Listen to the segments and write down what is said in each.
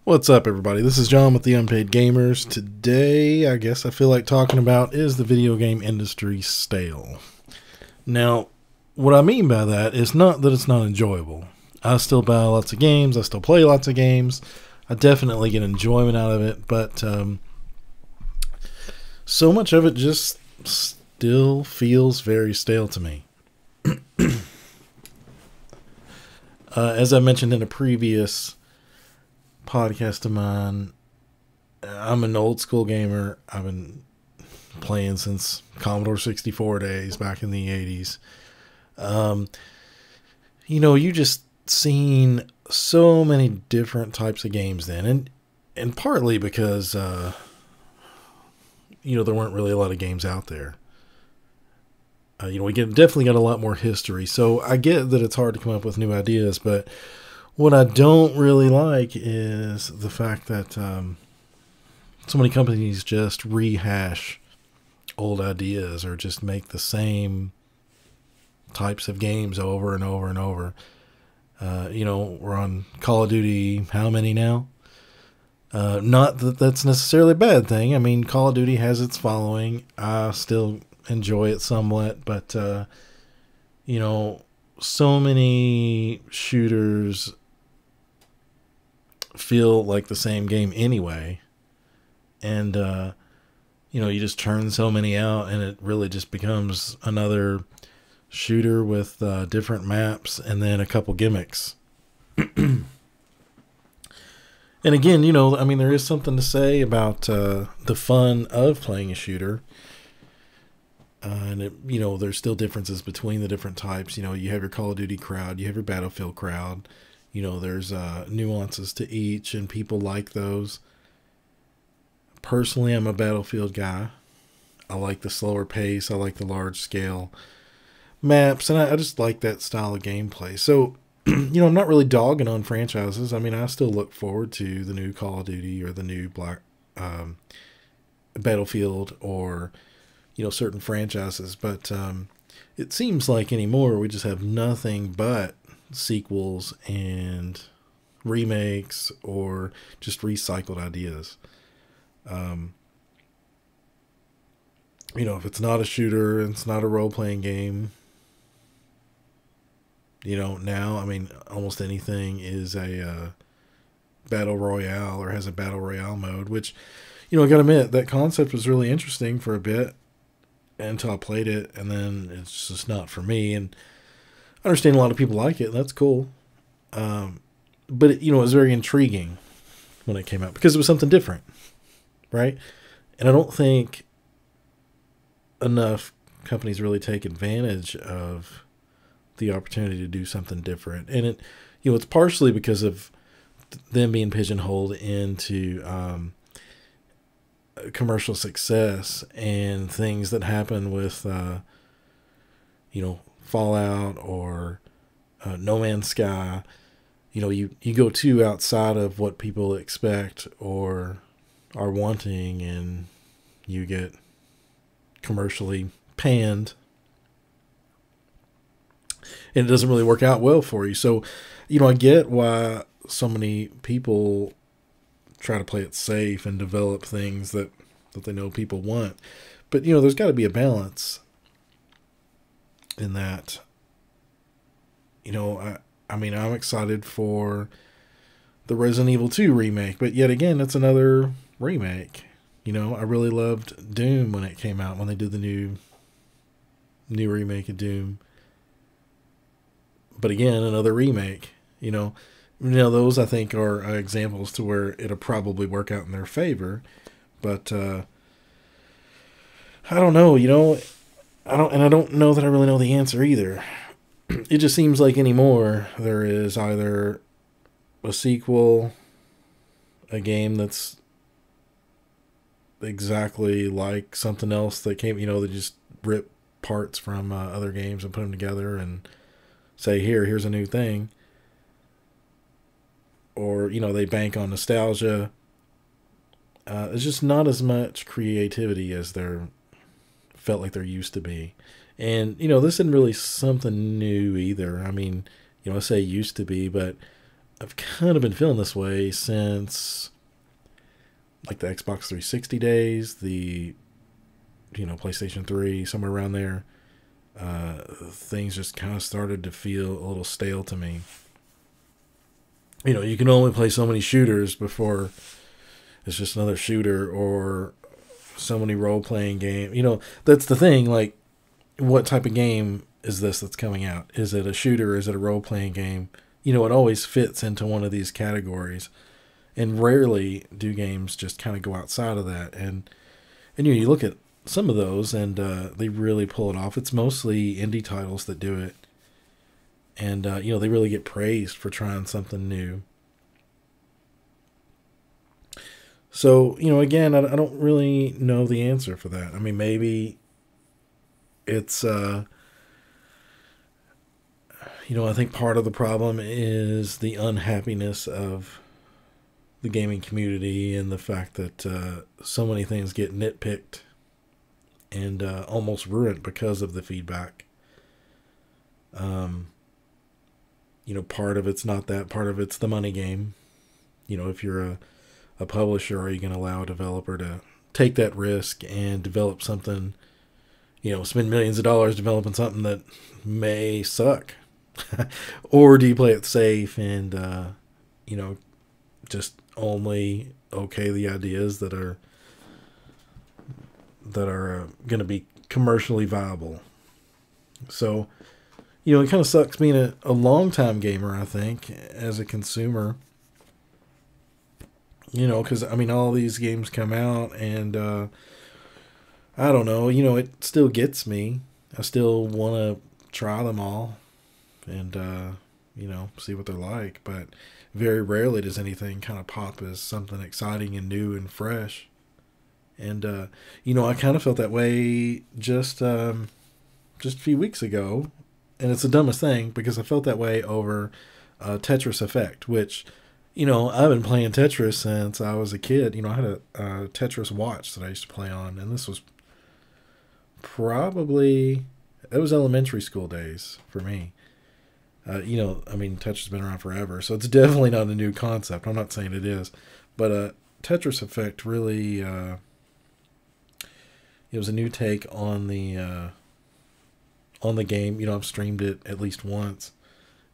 What's up, everybody? This is John with the Unpaid Gamers. Today, I guess I feel like talking about is the video game industry stale. Now, what I mean by that is not that it's not enjoyable. I still buy lots of games. I still play lots of games. I definitely get enjoyment out of it, but so much of it just still feels very stale to me. As I mentioned in a previous podcast of mine, I'm an old school gamer. I've been playing since Commodore 64 days back in the 80s. You just seen so many different types of games then, and partly because there weren't really a lot of games out there. We definitely got a lot more history, so I get that it's hard to come up with new ideas, but what I don't really like is the fact that so many companies just rehash old ideas or just make the same types of games over and over and over. We're on Call of Duty, how many now? Not that that's necessarily a bad thing. I mean, Call of Duty has its following. I still enjoy it somewhat, but, so many shooters feel like the same game anyway. And, you just turn so many out and it really just becomes another shooter with different maps and then a couple gimmicks. And again, there is something to say about the fun of playing a shooter. There's still differences between the different types. You have your Call of Duty crowd, you have your Battlefield crowd. There's nuances to each, and people like those. Personally, I'm a Battlefield guy. I like the slower pace. I like the large scale maps, and I just like that style of gameplay. So, I'm not really dogging on franchises. I mean, I still look forward to the new Call of Duty or the new Battlefield or, certain franchises. But it seems like anymore we just have nothing but sequels and remakes or just recycled ideas. If it's not a shooter, it's not a role-playing game, now, almost anything is a battle royale or has a battle royale mode, which, I gotta admit, that concept was really interesting for a bit until I played it, and then it's just not for me. And I understand a lot of people like it. That's cool. But it was very intriguing when it came out because it was something different, right? And I don't think enough companies really take advantage of the opportunity to do something different. And it's partially because of them being pigeonholed into commercial success and things that happen with, Fallout or No Man's Sky. You go too outside of what people expect or are wanting, and you get commercially panned, and it doesn't really work out well for you. So, I get why so many people try to play it safe and develop things that they know people want. But, there's got to be a balance in that. I'm excited for the Resident Evil 2 remake, but yet again, it's another remake. I really loved Doom when it came out, when they did the new remake of Doom. But again, another remake. Those I think are examples to where it'll probably work out in their favor. But I don't know. I don't know that I really know the answer either. It just seems like anymore there is either a sequel, a game that's exactly like something else that came, they just rip parts from other games and put them together and say, here's a new thing. Or, they bank on nostalgia. It's just not as much creativity as there felt like there used to be. And, this isn't really something new either. I say used to be, but I've kind of been feeling this way since like the Xbox 360 days, the PlayStation 3, somewhere around there. Things just kind of started to feel a little stale to me. You can only play so many shooters before it's just another shooter, or so many role playing games. That's the thing. Like, what type of game is this that's coming out? Is it a shooter? Is it a role playing game? It always fits into one of these categories, and rarely do games just kind of go outside of that. And you look at some of those, and they really pull it off. It's mostly indie titles that do it, and they really get praised for trying something new. So again, I don't really know the answer for that. I mean, maybe it's I think part of the problem is the unhappiness of the gaming community, and the fact that so many things get nitpicked and almost ruined because of the feedback. Part of it's not that. Part of it's the money game. If you're a publisher, are you going to allow a developer to take that risk and develop something, spend millions of dollars developing something that may suck? Or do you play it safe and, just only okay the ideas that are going to be commercially viable? So, it kind of sucks being a long-time gamer, I think, as a consumer. Because, all these games come out, and I don't know, it still gets me. I still want to try them all and, see what they're like. But very rarely does anything kind of pop as something exciting and new and fresh. And, I kind of felt that way just a few weeks ago. And it's the dumbest thing, because I felt that way over Tetris Effect, which, I've been playing Tetris since I was a kid. I had a Tetris watch that I used to play on, and this was it was elementary school days for me. Tetris has been around forever, so it's definitely not a new concept. I'm not saying it is, but Tetris Effect really, it was a new take on the game. I've streamed it at least once.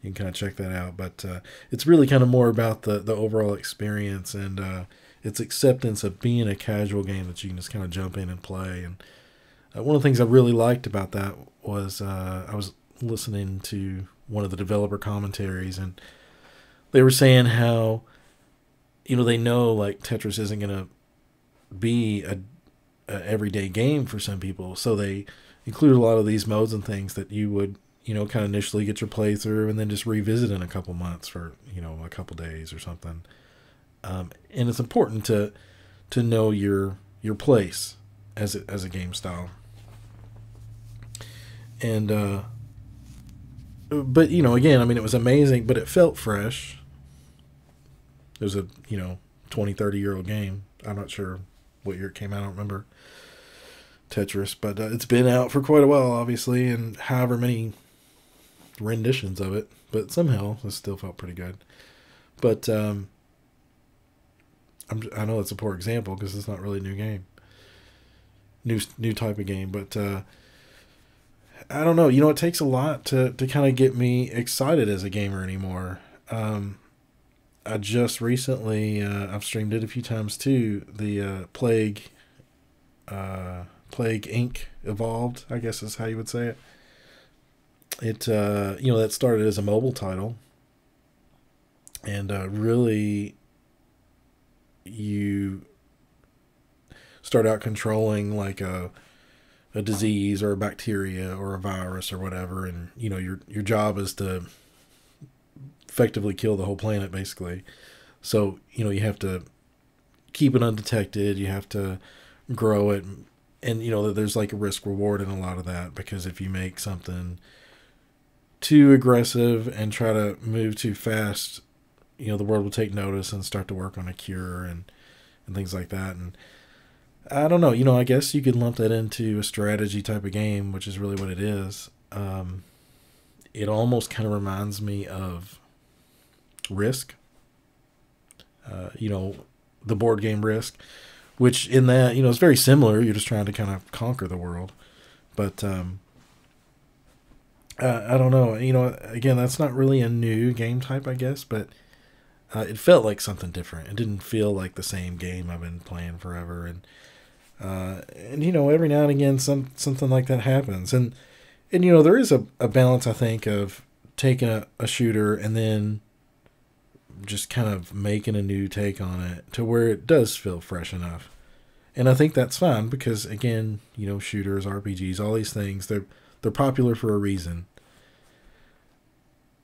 You can kind of check that out, but it's really kind of more about the overall experience, and its acceptance of being a casual game that you can just kind of jump in and play. And one of the things I really liked about that was I was listening to one of the developer commentaries, and they were saying how they know, like, Tetris isn't going to be a everyday game for some people, so they include a lot of these modes and things that you would kind of initially get your playthrough and then just revisit in a couple months for a couple days or something. And it's important to know your place as a game style. And but again, it was amazing, but it felt fresh. It was a 20-30-year-old game. I'm not sure what year it came out. I don't remember Tetris, but it's been out for quite a while, obviously, and however many renditions of it, but somehow it still felt pretty good. But I know it's a poor example because it's not really a new game, new type of game. But I don't know. It takes a lot to kind of get me excited as a gamer anymore. I just recently I've streamed it a few times too. The Plague Inc. Evolved, I guess is how you would say it. It that started as a mobile title, and really you start out controlling like a disease or a bacteria or a virus or whatever, and your job is to effectively kill the whole planet, basically. So you have to keep it undetected, you have to grow it, and there's like a risk reward in a lot of that, because if you make something too aggressive and try to move too fast, the world will take notice and start to work on a cure and things like that. And I don't know, I guess you could lump that into a strategy type of game, which is really what it is. It almost kind of reminds me of Risk. You know, the board game Risk, which in that, you know, it's very similar. You're just trying to kind of conquer the world. But I don't know. You know, again, that's not really a new game type, I guess, but it felt like something different. It didn't feel like the same game I've been playing forever. And you know, every now and again, something like that happens. And you know, there is a balance, I think, of taking a shooter and then just kind of making a new take on it to where it does feel fresh enough. And I think that's fine because, again, you know, shooters, RPGs, all these things, they're popular for a reason.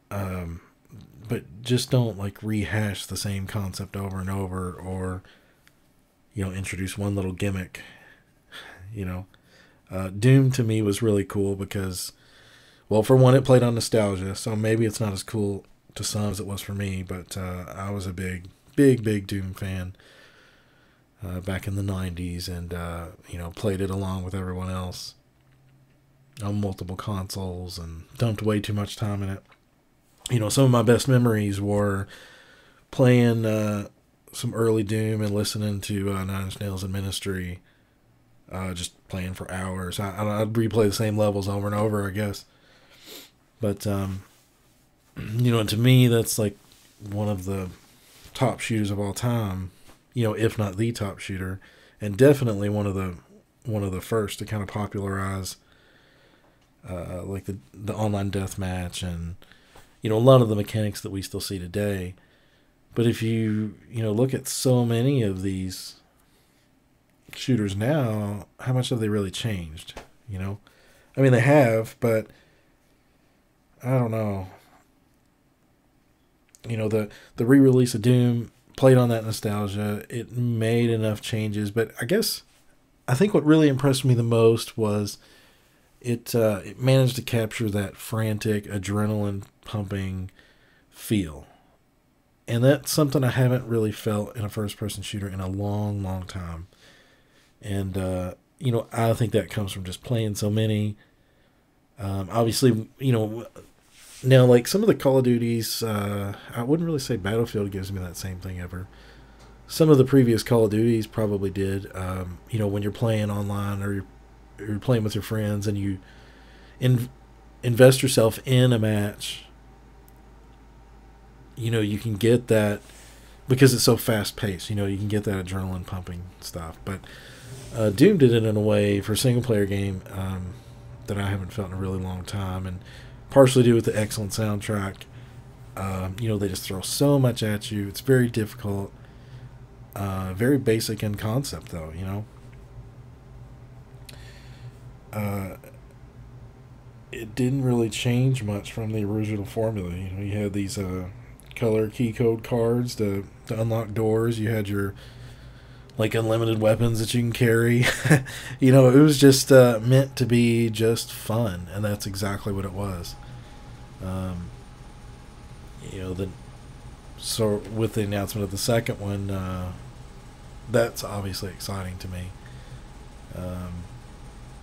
But just don't like rehash the same concept over and over, or you know, introduce one little gimmick. You know, Doom to me was really cool because, well, for one, it played on nostalgia, so maybe it's not as cool to some as it was for me. But I was a big Doom fan back in the '90s, and you know, played it along with everyone else on multiple consoles, and dumped way too much time in it. You know, some of my best memories were playing some early Doom and listening to Nine Inch Nails and Ministry, just playing for hours. I'd replay the same levels over and over, I guess. But, you know, to me, that's like one of the top shooters of all time, you know, if not the top shooter, and definitely one of the first to kind of popularize like the online deathmatch and, you know, a lot of the mechanics that we still see today. But if you know, look at so many of these shooters now, how much have they really changed? You know, I mean, they have, but I don't know. You know, the re-release of Doom played on that nostalgia. It made enough changes, but I think what really impressed me the most was it managed to capture that frantic, adrenaline pumping feel. And that's something I haven't really felt in a first-person shooter in a long time. And, you know, I think that comes from just playing so many. Obviously, you know, now, like, some of the Call of Duties, I wouldn't really say Battlefield gives me that same thing ever. Some of the previous Call of Duties probably did. You know, when you're playing online or you're playing with your friends and you invest yourself in a match, you know, you can get that because it's so fast paced. You know, you can get that adrenaline pumping stuff. But Doom did it in a way for a single player game that I haven't felt in a really long time, and partially due with the excellent soundtrack. You know, they just throw so much at you. It's very difficult. Very basic in concept, though. You know, it didn't really change much from the original formula. You know, you had these color key code cards to unlock doors. You had your like unlimited weapons that you can carry. You know, it was just meant to be just fun, and that's exactly what it was. You know, so with the announcement of the second one, that's obviously exciting to me.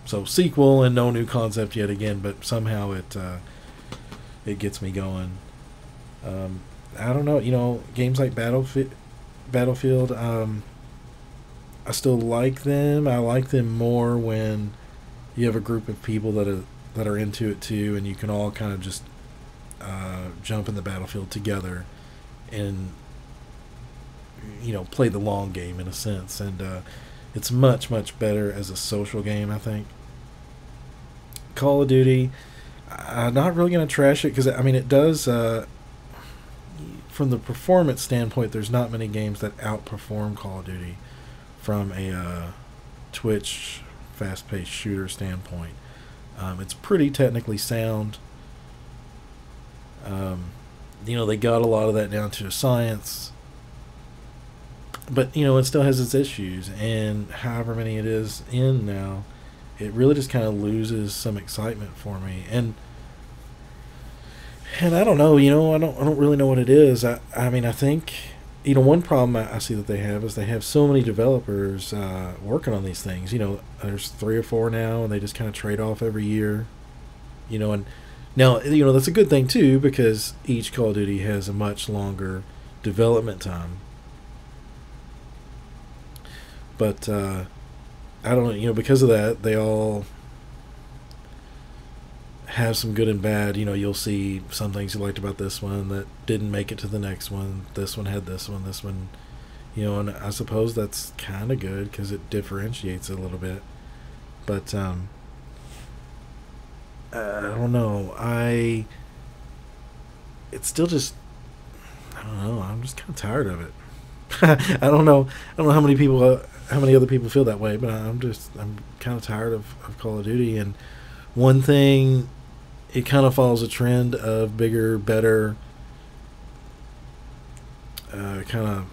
So sequel and no new concept yet again, but somehow it gets me going. I don't know, you know, games like Battlefield, I still like them. I like them more when you have a group of people that are into it too, and you can all kind of just jump in the battlefield together and, you know, play the long game in a sense. And it's much better as a social game, I think. Call of Duty, I'm not really going to trash it because, I mean, it does, from the performance standpoint, there's not many games that outperform Call of Duty from a Twitch fast-paced shooter standpoint. It's pretty technically sound. You know, they got a lot of that down to a science. But, you know, it still has its issues. And however many it is in now, it really just kind of loses some excitement for me. And I don't know, you know, I don't really know what it is. I mean, I think, you know, one problem I see that they have is they have so many developers working on these things. You know, there's 3 or 4 now, and they just kind of trade off every year. You know, and Now, that's a good thing too, because each Call of Duty has a much longer development time. But I don't know, because of that, they all have some good and bad. You'll see some things you liked about this one that didn't make it to the next one. This one had this one. This one, and I suppose that's kind of good because it differentiates it a little bit. But I don't know. It's still just, I don't know. I'm just kind of tired of it. I don't know. I don't know how many other people feel that way, but I'm kind of tired of Call of Duty. And one thing, it kind of follows a trend of bigger, better, kind of,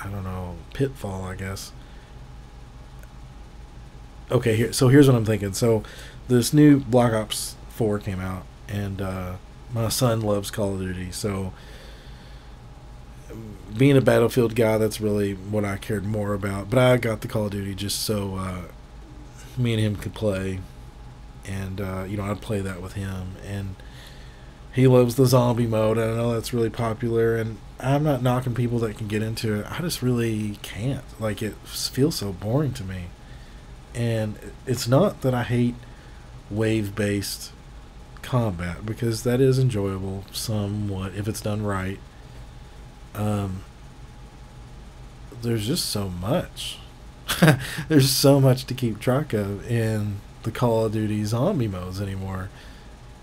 I don't know, pitfall, I guess. Okay, here's what I'm thinking. So this new Black Ops 4 came out, and my son loves Call of Duty. So being a Battlefield guy, that's really what I cared more about. But I got the Call of Duty just so me and him could play, and I'd play that with him. And he loves the zombie mode, and I know that's really popular. And I'm not knocking people that can get into it. I just really can't. Like, it feels so boring to me. And it's not that I hate wave-based combat, because that is enjoyable somewhat if it's done right. There's just so much. There's so much to keep track of in the Call of Duty zombie modes anymore.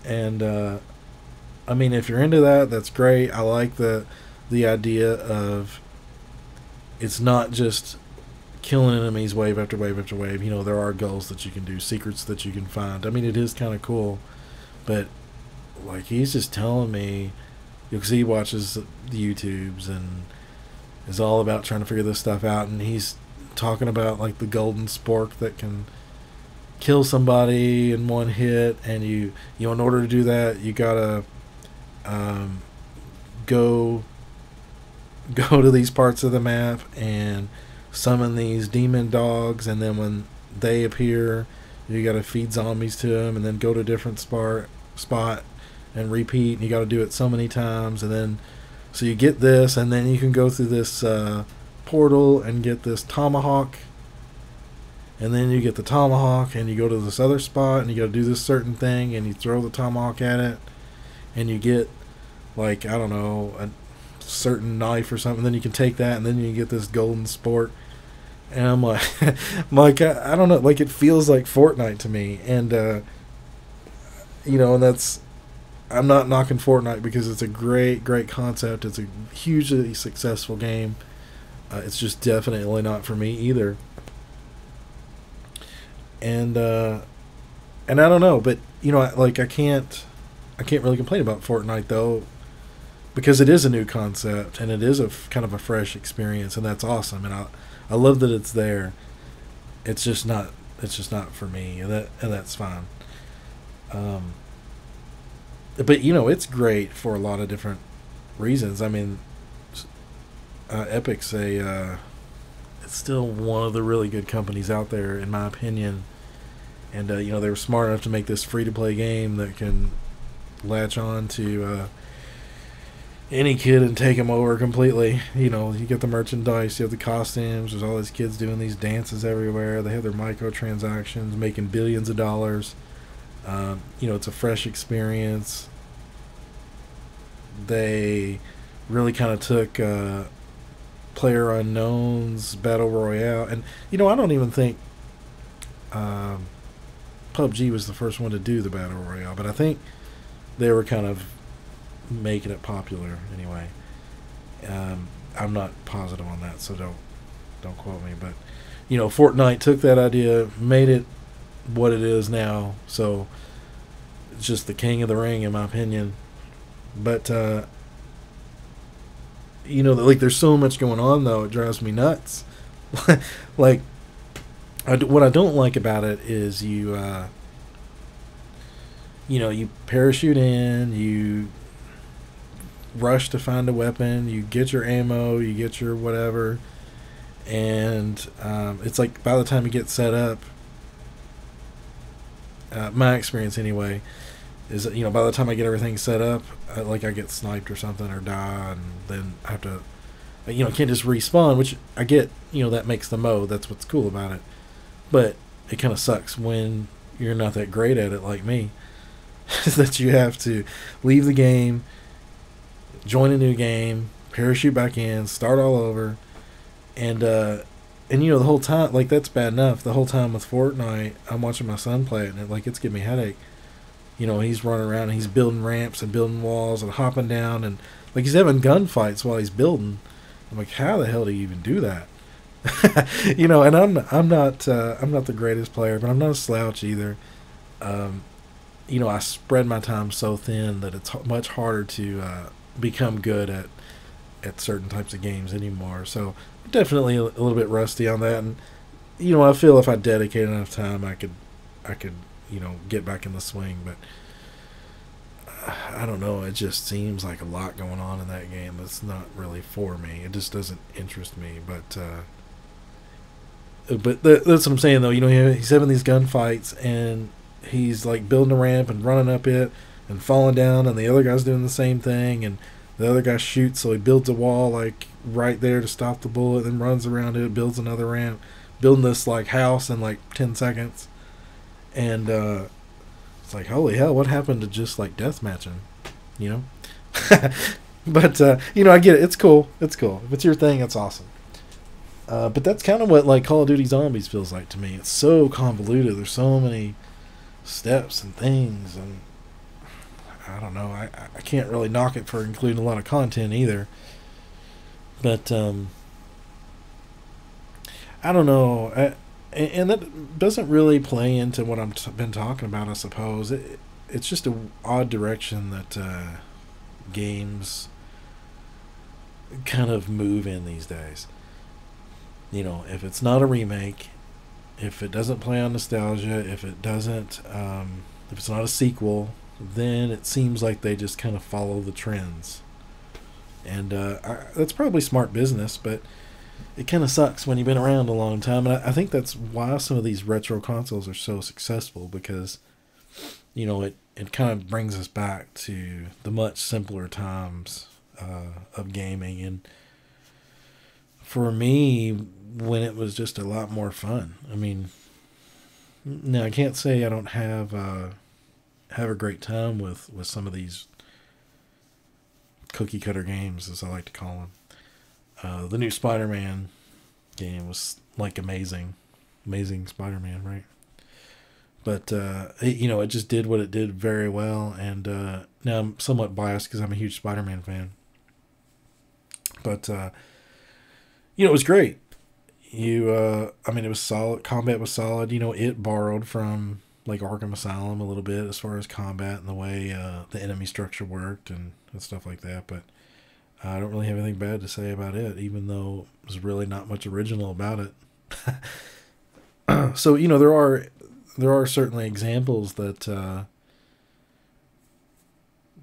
And I mean, if you're into that, that's great. I like the idea of, it's not just killing enemies wave after wave after wave. There are goals that you can do, secrets that you can find. I mean, it is kind of cool. But like, he's just telling me, because he watches the YouTubes and is all about trying to figure this stuff out, and he's talking about like the golden spork that can kill somebody in one hit, and you in order to do that, you gotta go to these parts of the map and summon these demon dogs, and then when they appear, you gotta feed zombies to them, and then go to a different spot and repeat, and you gotta do it so many times, and then so you get this, and then you can go through this portal and get this tomahawk, and then you get the tomahawk and you go to this other spot and you gotta do this certain thing, and you throw the tomahawk at it, and you get, like, I don't know, a certain knife or something, then you can take that, and then you get this golden sport. And I'm like, I don't know, like, it feels like Fortnite to me. And and that's, I'm not knocking Fortnite, because it's a great concept. It's a hugely successful game. It's just definitely not for me either. And I don't know, but I can't really complain about Fortnite though, because it is a new concept and it is a kind of a fresh experience, and that's awesome. And I love that it's there. It's just not for me, and that's fine. But it's great for a lot of different reasons. I mean, Epic's it's still one of the really good companies out there, in my opinion. And they were smart enough to make this free-to-play game that can latch on to any kid and take them over completely. You get the merchandise, you have the costumes, there's all these kids doing these dances everywhere, they have their microtransactions, making billions of dollars. It's a fresh experience. They really kind of took Player Unknown's Battle Royale, and I don't even think PUBG was the first one to do the Battle Royale, but I think they were kind of making it popular anyway. I'm not positive on that, so don't quote me. But Fortnite took that idea, made it what it is now. So it's just the king of the ring, in my opinion. But like, there's so much going on though, it drives me nuts. Like, what I don't like about it is you parachute in, you rush to find a weapon, you get your ammo, you get your whatever, and it's like, by the time you get set up, my experience anyway, is that, by the time I get everything set up, like I get sniped or something or die, and then I have to, can't just respawn, which I get, that makes the mode. That's what's cool about it. But it kind of sucks when you're not that great at it like me, that you have to leave the game, join a new game, parachute back in, start all over, and the whole time, like, that's bad enough. The whole time with Fortnite, I'm watching my son play it, and it's giving me a headache. He's running around and he's building ramps and building walls and hopping down, and like he's having gunfights while he's building. I'm like, how the hell do you even do that? And I'm not the greatest player, but I'm not a slouch either. I spread my time so thin that it's much harder to become good at certain types of games anymore. So definitely a little bit rusty on that, and I feel if I dedicate enough time, I could get back in the swing. But I don't know. It just seems like a lot going on in that game. That's not really for me. It just doesn't interest me. But that's what I'm saying, though. He's having these gunfights, and he's like building a ramp and running up it and falling down, and the other guy's doing the same thing, and the other guy shoots, so he builds a wall like right there to stop the bullet, then runs around it, builds another ramp, building this like house in like 10 seconds. And it's like, holy hell, what happened to just like death matching? But I get it. It's cool. It's cool. If it's your thing, it's awesome. But that's kind of what like Call of Duty Zombies feels like to me. It's so convoluted. There's so many steps and things, and I don't know. I can't really knock it for including a lot of content either. But I don't know. And that doesn't really play into what I've been talking about, I suppose. It's just an odd direction that games kind of move in these days. If it's not a remake, if it doesn't play on nostalgia, if it's not a sequel, then it seems like they just kind of follow the trends. And that's probably smart business, but it kind of sucks when you've been around a long time. And I think that's why some of these retro consoles are so successful, because it kind of brings us back to the much simpler times of gaming. And for me, when it was just a lot more fun. I mean, now I can't say I don't have a great time with some of these cookie cutter games, as I like to call them. The new Spider-Man game was like amazing Spider-Man, right? But it just did what it did very well, and now I'm somewhat biased because I'm a huge Spider-Man fan. But it was great. It was solid. Combat was solid. It borrowed from like Arkham Asylum a little bit as far as combat and the way the enemy structure worked and stuff like that. But I don't really have anything bad to say about it, even though there's really not much original about it. So there are certainly examples that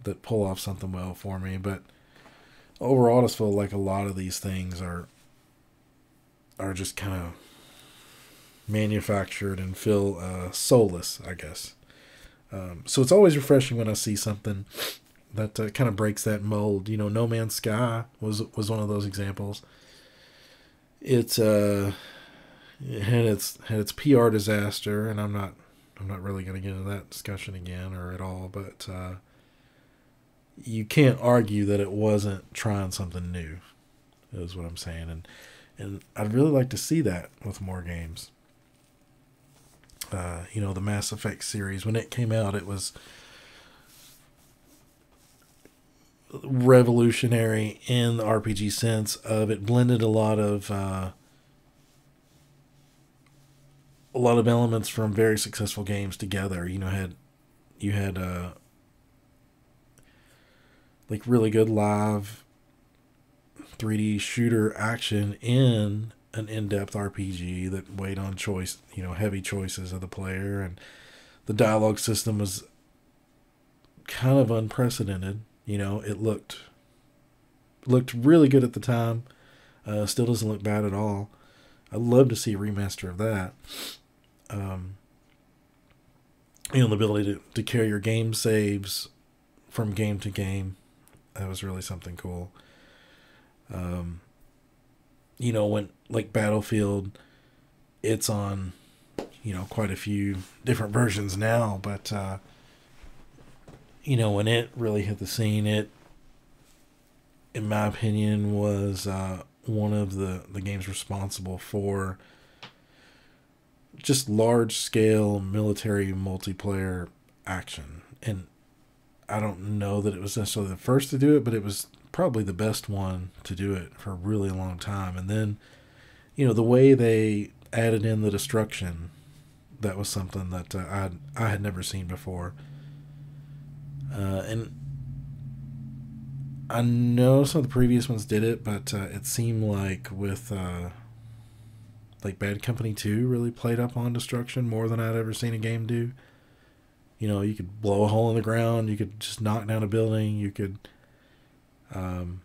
that pull off something well for me, but overall, I just feel like a lot of these things are just kind of manufactured and feel soulless, I guess. So it's always refreshing when I see something that kind of breaks that mold. No Man's Sky was one of those examples. It had its PR disaster, and I'm not really going to get into that discussion again or at all. But you can't argue that it wasn't trying something new. Is what I'm saying, and I'd really like to see that with more games. The Mass Effect series, when it came out, it was revolutionary in the RPG sense of it blended a lot of elements from very successful games together. You had like really good live 3D shooter action in an in-depth RPG that weighed on heavy choices of the player, and the dialogue system was kind of unprecedented. It looked really good at the time. Still doesn't look bad at all. I'd love to see a remaster of that. The ability to carry your game saves from game to game. That was really something cool. Um, when like Battlefield, it's on, quite a few different versions now, but when it really hit the scene, it, in my opinion, was one of the games responsible for just large scale military multiplayer action. And I don't know that it was necessarily the first to do it, but it was probably the best one to do it for a really long time. And then, the way they added in the destruction, that was something that I had never seen before. And I know some of the previous ones did it, but it seemed like with like Bad Company 2 really played up on destruction more than I'd ever seen a game do. You could blow a hole in the ground, you could just knock down a building, you could um,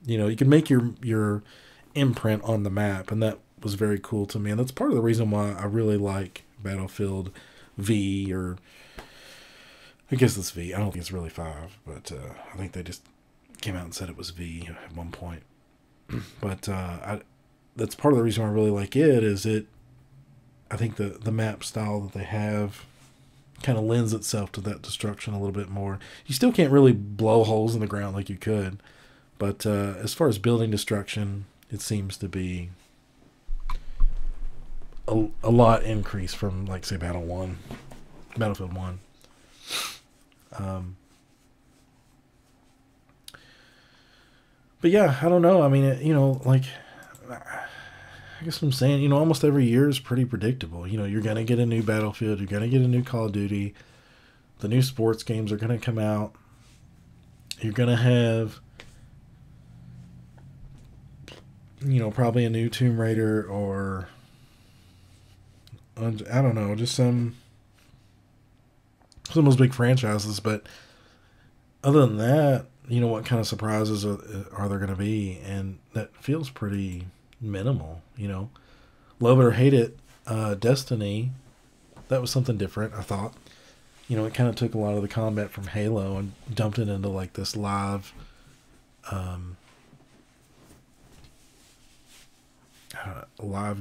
you could make your imprint on the map, and that was very cool to me. And that's part of the reason why I really like Battlefield V, or I guess it's V. I don't think it's really 5, but I think they just came out and said it was V at one point. But that's part of the reason why I really like it. Is it? I think the map style that they have kind of lends itself to that destruction a little bit more. You still can't really blow holes in the ground like you could, but as far as building destruction, it seems to be a lot increase from, like, say, Battlefield 1. But yeah, I don't know. I mean, like, I guess what I'm saying, almost every year is pretty predictable. You're going to get a new Battlefield, you're going to get a new Call of Duty, the new sports games are going to come out, you're going to have, probably a new Tomb Raider, or, I don't know, just some of those big franchises. But other than that, what kind of surprises are there going to be? And that feels pretty minimal. Love it or hate it, Destiny, that was something different, I thought. It kind of took a lot of the combat from Halo and dumped it into like this live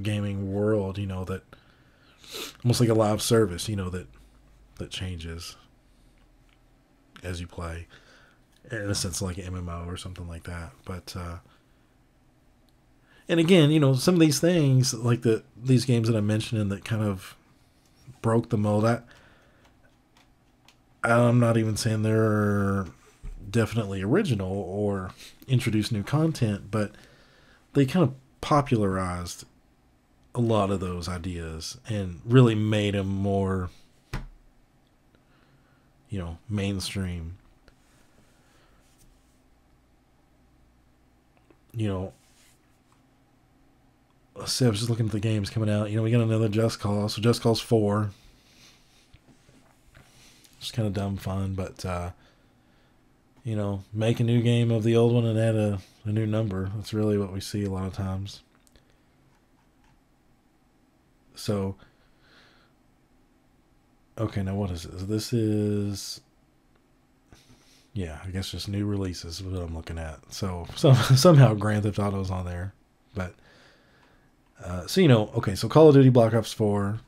gaming world, that almost like a live service, that changes as you play, in a sense, like an MMO or something like that. But and again, some of these things, like these games that I'm mentioning that kind of broke the mold, I'm not even saying they're definitely original or introduced new content, but they kind of popularized a lot of those ideas and really made them more, mainstream. Let's see, I was just looking at the games coming out. We got another Just Cause. So Just Cause 4. It's kind of dumb fun, but, make a new game of the old one and add a new number. That's really what we see a lot of times. So, okay, now what is this? This is, yeah, I guess just new releases is what I'm looking at. So somehow Grand Theft Auto's on there. But, okay, so Call of Duty Black Ops 4.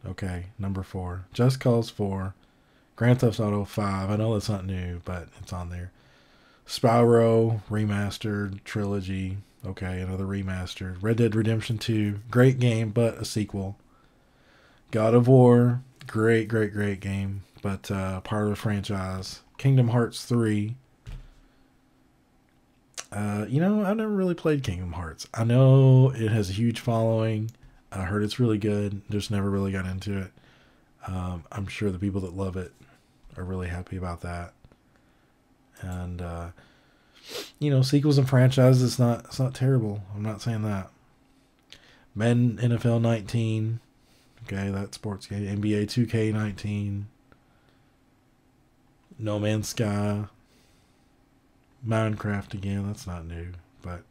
Okay, number 4. Just Cause 4. Grand Theft Auto 5. I know that's not new, but it's on there. Spyro Remastered Trilogy. Okay, another remastered. Red Dead Redemption 2. Great game, but a sequel. God of War. Great, great, great game, but part of the franchise. Kingdom Hearts 3. I've never really played Kingdom Hearts. I know it has a huge following. I heard it's really good. Just never really got into it. I'm sure the people that love it are really happy about that. And sequels and franchises, it's not terrible. I'm not saying that. Madden NFL 19. Okay, that sports game. NBA 2K19. No Man's Sky. Minecraft again. That's not new, but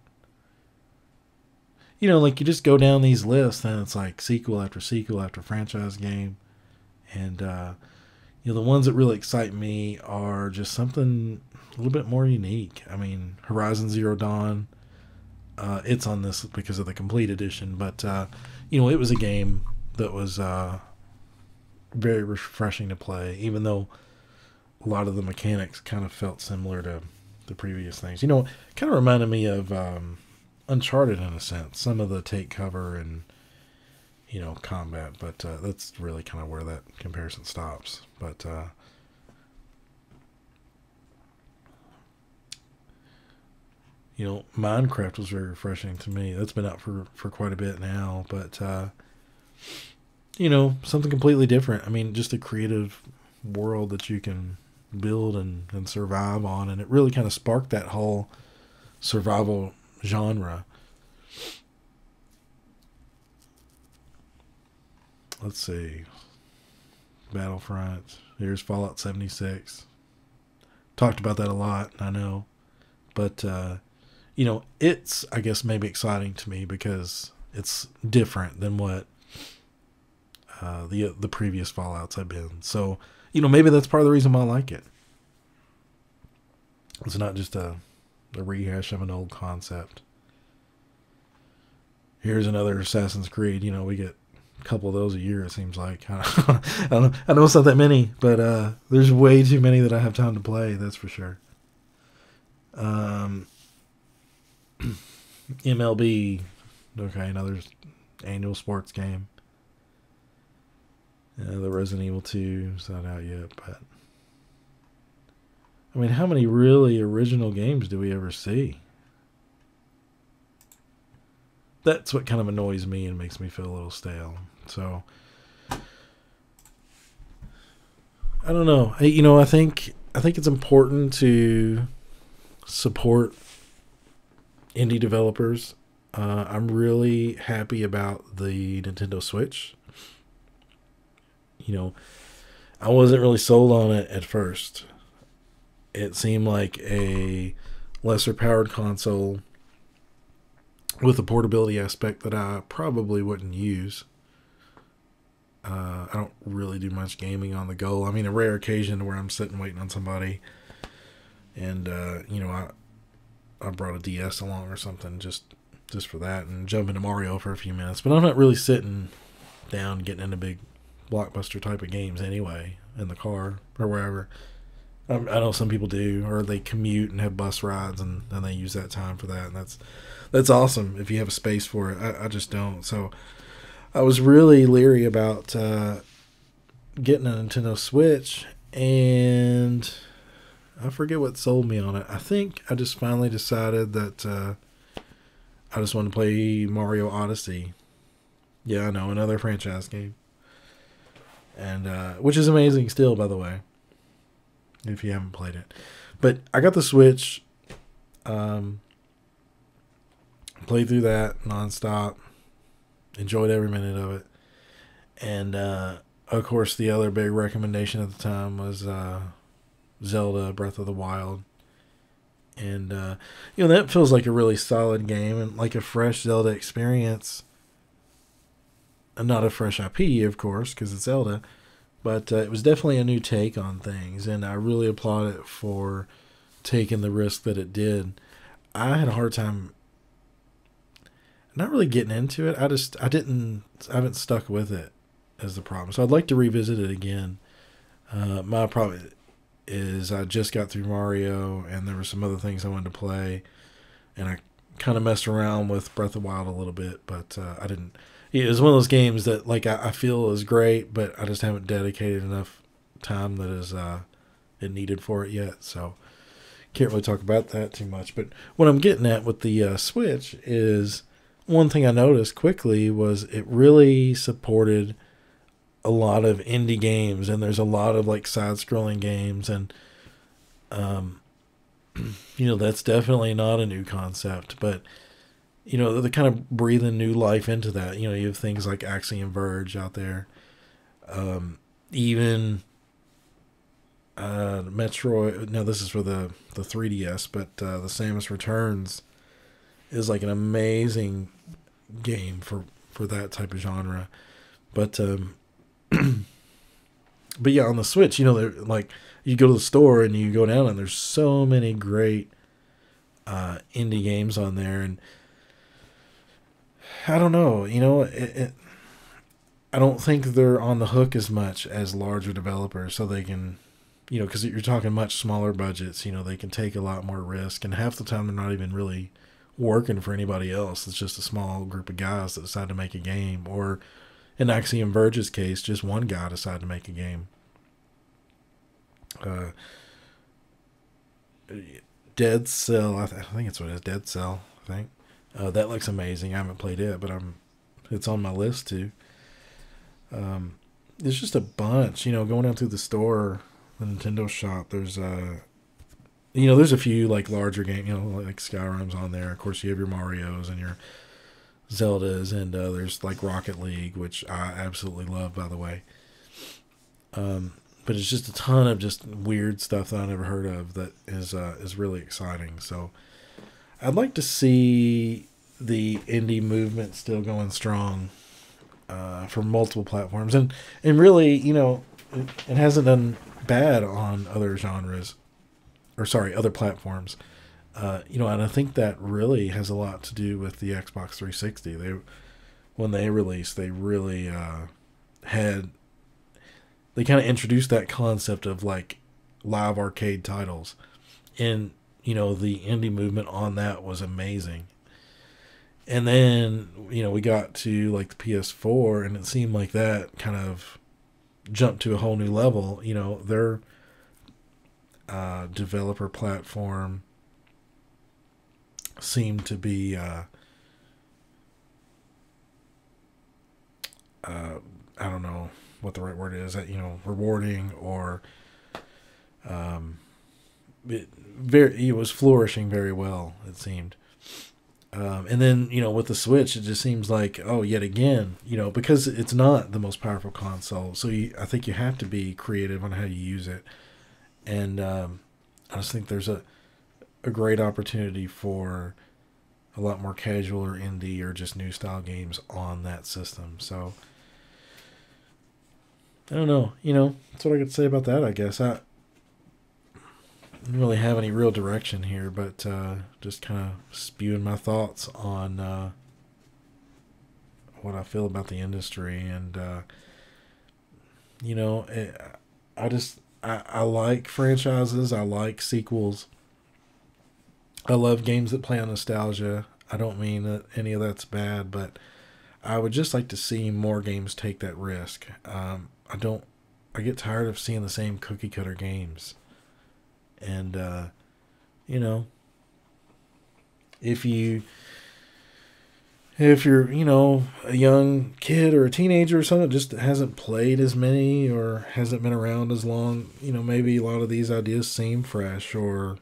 like you just go down these lists and it's like sequel after sequel after franchise game. And, the ones that really excite me are just something a little bit more unique. I mean, Horizon Zero Dawn, it's on this because of the complete edition, but, it was a game that was very refreshing to play, even though a lot of the mechanics kind of felt similar to the previous things. It kind of reminded me of Uncharted in a sense. Some of the take cover and combat, but that's really kind of where that comparison stops. But Minecraft was very refreshing to me. That's been out for quite a bit now, but something completely different. I mean, just a creative world that you can build and survive on, and it really kind of sparked that whole survival genre. Let's see. Battlefront. Here's Fallout 76. Talked about that a lot, I know. But, it's, I guess, maybe exciting to me because it's different than what the previous Fallouts have been. So, maybe that's part of the reason why I like it. It's not just a rehash of an old concept. Here's another Assassin's Creed. We get a couple of those a year, it seems like. I know it's not that many, but there's way too many that I have time to play, that's for sure. MLB, okay, another annual sports game. The Resident Evil 2 is not out yet, but I mean, how many really original games do we ever see? That's what kind of annoys me and makes me feel a little stale. So, I don't know. I think it's important to support indie developers. I'm really happy about the Nintendo Switch. I wasn't really sold on it at first. It seemed like a lesser powered console with a portability aspect that I probably wouldn't use. I don't really do much gaming on the go. I mean, a rare occasion where I'm sitting waiting on somebody, and I brought a DS along or something just for that, and jump into Mario for a few minutes. But I'm not really sitting down getting into big blockbuster type of games anyway in the car or wherever. I know some people do, or they commute and have bus rides, and they use that time for that, and that's awesome if you have a space for it. I just don't. So I was really leery about getting a Nintendo Switch, and I forget what sold me on it. I think I just finally decided that I just wanted to play Mario Odyssey. Yeah, I know, another franchise game. And which is amazing still, by the way, if you haven't played it. But I got the Switch, played through that nonstop, enjoyed every minute of it. And of course, the other big recommendation at the time was Zelda Breath of the Wild. And that feels like a really solid game and like a fresh Zelda experience. Not a fresh IP, of course, because it's Zelda, but it was definitely a new take on things, and I really applaud it for taking the risk that it did. I had a hard time not really getting into it. I haven't stuck with it as the problem. So I'd like to revisit it again. My problem is I just got through Mario, and there were some other things I wanted to play, and I kind of messed around with Breath of the Wild a little bit, but I didn't. It was one of those games that like I feel is great, but I just haven't dedicated enough time that is it needed for it yet. So can't really talk about that too much. But what I'm getting at with the Switch is one thing I noticed quickly was it really supported a lot of indie games, and there's a lot of like side-scrolling games, and that's definitely not a new concept, but they're kind of breathing new life into that. You have things like Axiom Verge out there. Even Metroid, no, this is for the 3DS, but the Samus Returns is like an amazing game for that type of genre. But but yeah, on the Switch, they're like, you go to the store and you go down and there's so many great indie games on there, and I don't know, I don't think they're on the hook as much as larger developers, so they can, because you're talking much smaller budgets, they can take a lot more risk, and half the time they're not even really working for anybody else. It's just a small group of guys that decide to make a game, or in Axiom Verge's case, just one guy decided to make a game. Dead Cell, I think it's what it is, Dead Cell, I think. That looks amazing. I haven't played it, but it's on my list too. There's just a bunch, going down through the store, the Nintendo shop. There's there's a few like larger games, like Skyrim's on there. Of course, you have your Marios and your Zeldas, and there's like Rocket League, which I absolutely love, by the way. But it's just a ton of just weird stuff that I never heard of that is really exciting. So I'd like to see the indie movement still going strong for multiple platforms, and really, it hasn't done bad on other genres, or sorry, other platforms. And I think that really has a lot to do with the Xbox 360. When they released, they really they kind of introduced that concept of like live arcade titles, and the indie movement on that was amazing. And then we got to like the PS4, and it seemed like that kind of jumped to a whole new level. Their developer platform seemed to be I don't know what the right word is, that rewarding, or it was flourishing very well, it seemed. And then with the Switch, it just seems like, yet again, because it's not the most powerful console, so I think you have to be creative on how you use it. And I just think there's a great opportunity for a lot more casual or indie or just new style games on that system. So I don't know, that's what I could say about that, I guess. I don't really have any real direction here, but just kind of spewing my thoughts on what I feel about the industry. And I like franchises, I like sequels, I love games that play on nostalgia. I don't mean that any of that's bad, but I would just like to see more games take that risk. I get tired of seeing the same cookie cutter games. And, if you're, a young kid or a teenager or something that just hasn't played as many or hasn't been around as long, maybe a lot of these ideas seem fresh or,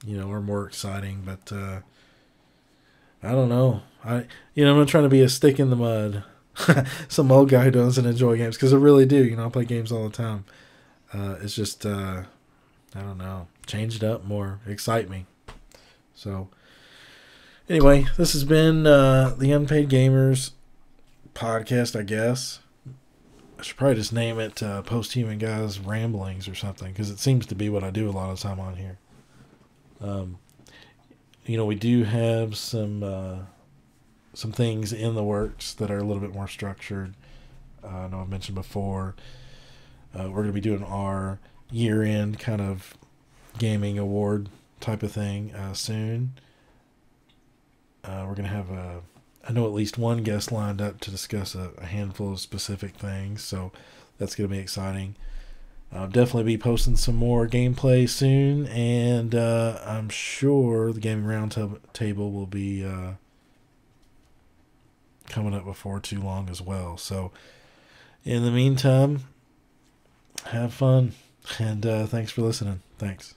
are more exciting. But I don't know. I'm not trying to be a stick in the mud. Some old guy who doesn't enjoy games, because I really do. I play games all the time. It's just, I don't know, change it up more, excite me. So anyway, this has been the Unpaid Gamers podcast, I guess. I should probably just name it Posthumanguy's Ramblings or something, because it seems to be what I do a lot of the time on here. We do have some things in the works that are a little bit more structured. I know I've mentioned before, we're going to be doing our year-end kind of gaming award type of thing soon. We're going to have I know at least one guest lined up to discuss a handful of specific things, so that's going to be exciting. I'll definitely be posting some more gameplay soon, and I'm sure the Gaming Roundtable will be coming up before too long as well. So in the meantime, have fun, and thanks for listening. Thanks.